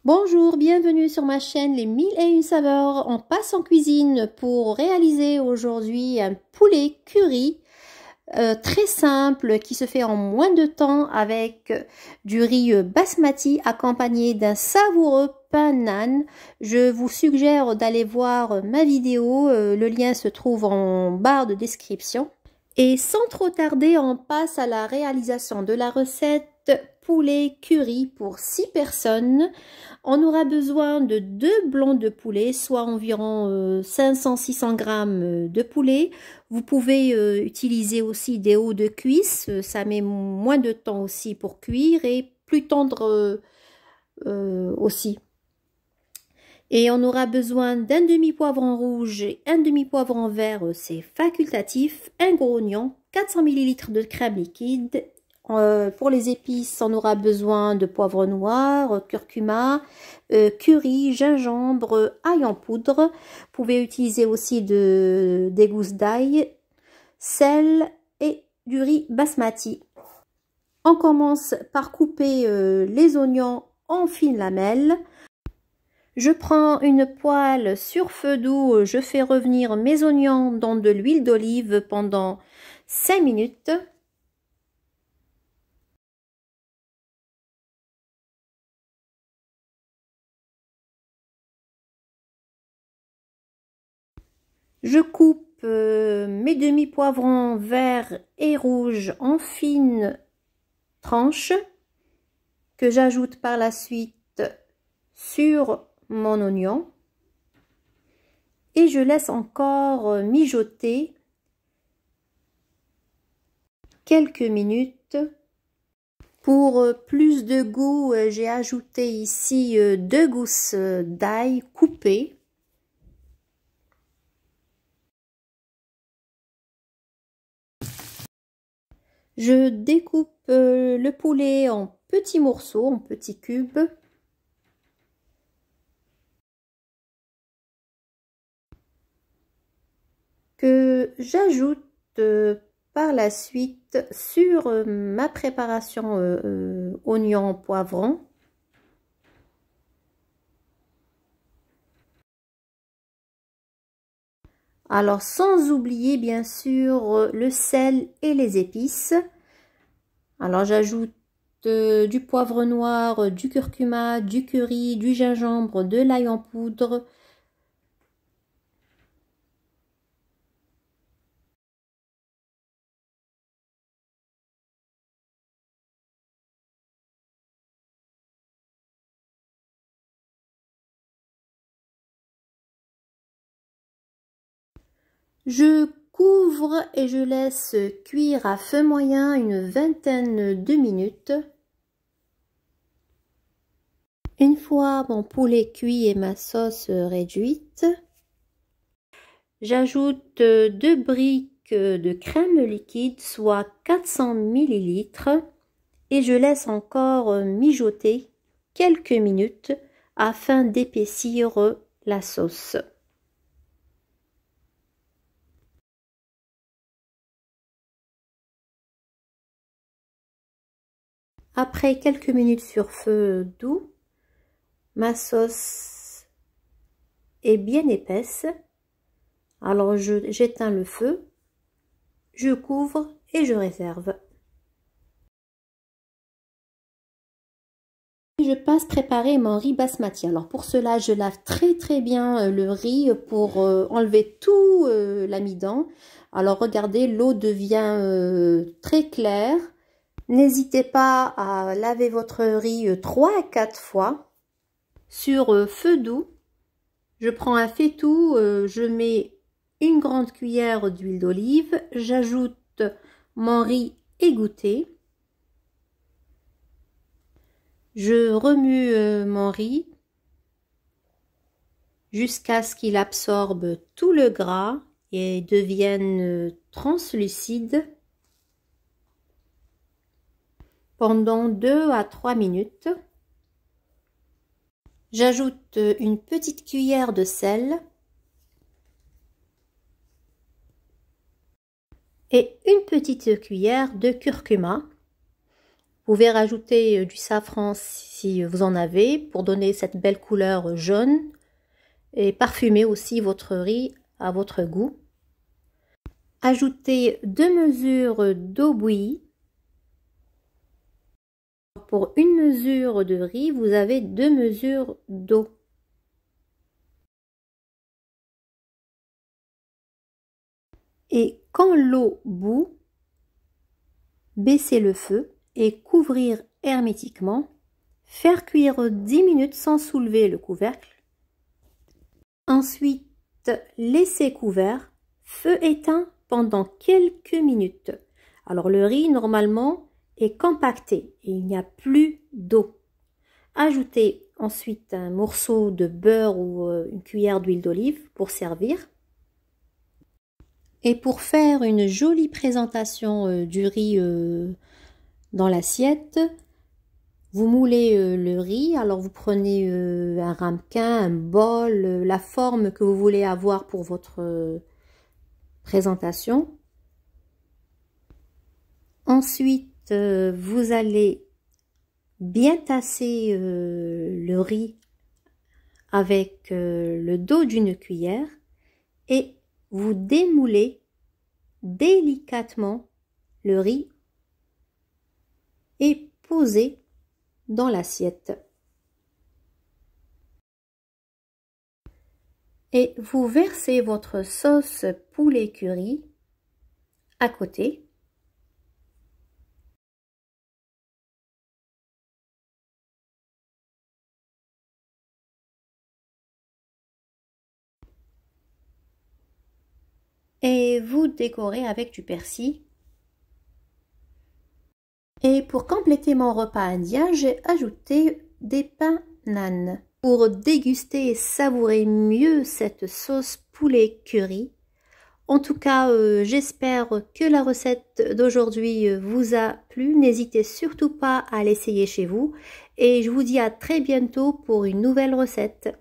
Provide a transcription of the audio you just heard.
Bonjour, bienvenue sur ma chaîne Les 1001 saveurs. On passe en cuisine pour réaliser aujourd'hui un poulet curry très simple qui se fait en moins de temps avec du riz basmati accompagné d'un savoureux pain naan. Je vous suggère d'aller voir ma vidéo, le lien se trouve en barre de description. Et sans trop tarder, on passe à la réalisation de la recette poulet curry pour 6 personnes. On aura besoin de 2 blancs de poulet, soit environ 500-600 grammes de poulet. Vous pouvez utiliser aussi des os de cuisse, ça met moins de temps aussi pour cuire et plus tendre aussi. Et on aura besoin d'un demi-poivron rouge et un demi-poivron vert, c'est facultatif, un gros oignon, 400 ml de crème liquide. Pour les épices, on aura besoin de poivre noir, curcuma, curry, gingembre, ail en poudre. Vous pouvez utiliser aussi des gousses d'ail, sel et du riz basmati. On commence par couper les oignons en fines lamelles. Je prends une poêle sur feu doux, je fais revenir mes oignons dans de l'huile d'olive pendant 5 minutes. Je coupe mes demi-poivrons verts et rouges en fines tranches que j'ajoute par la suite sur mon oignon et je laisse encore mijoter quelques minutes. Pour plus de goût, j'ai ajouté ici 2 gousses d'ail coupées. Je découpe le poulet en petits morceaux, en petits cubes. Que j'ajoute par la suite sur ma préparation oignon poivron. Alors sans oublier bien sûr le sel et les épices. Alors j'ajoute du poivre noir, du curcuma, du curry, du gingembre, de l'ail en poudre. Je couvre et je laisse cuire à feu moyen une vingtaine de minutes. Une fois mon poulet cuit et ma sauce réduite, j'ajoute 2 briques de crème liquide, soit 400 ml, et je laisse encore mijoter quelques minutes afin d'épaissir la sauce. Après quelques minutes sur feu doux, ma sauce est bien épaisse. Alors j'éteins le feu, je couvre et je réserve. Je passe préparer mon riz basmati. Alors pour cela, je lave très bien le riz pour enlever tout l'amidon. Alors regardez, l'eau devient très claire. N'hésitez pas à laver votre riz 3 à 4 fois. Sur feu doux, je prends un faitout, je mets une grande cuillère d'huile d'olive, j'ajoute mon riz égoutté. Je remue mon riz jusqu'à ce qu'il absorbe tout le gras et devienne translucide pendant 2 à 3 minutes. J'ajoute une petite cuillère de sel et une petite cuillère de curcuma. pouvez rajouter du safran si vous en avez pour donner cette belle couleur jaune et parfumer aussi votre riz à votre goût. Ajoutez 2 mesures d'eau bouillie. Pour une mesure de riz, vous avez 2 mesures d'eau. Et quand l'eau bout, baissez le feu et couvrir hermétiquement. Faire cuire 10 minutes sans soulever le couvercle. Ensuite, laissez couvert, feu éteint pendant quelques minutes. Alors le riz normalement est compacté et il n'y a plus d'eau. Ajoutez ensuite un morceau de beurre ou une cuillère d'huile d'olive pour servir. Et pour faire une jolie présentation du riz dans l'assiette, vous moulez le riz. Alors vous prenez un ramequin, un bol, la forme que vous voulez avoir pour votre présentation. Ensuite, vous allez bien tasser le riz avec le dos d'une cuillère et vous démoulez délicatement le riz et posez dans l'assiette. Et vous versez votre sauce poulet curry à côté. Et vous décorez avec du persil. Et pour compléter mon repas indien, j'ai ajouté des pains naan. Pour déguster et savourer mieux cette sauce poulet curry. En tout cas, j'espère que la recette d'aujourd'hui vous a plu. N'hésitez surtout pas à l'essayer chez vous. Et je vous dis à très bientôt pour une nouvelle recette.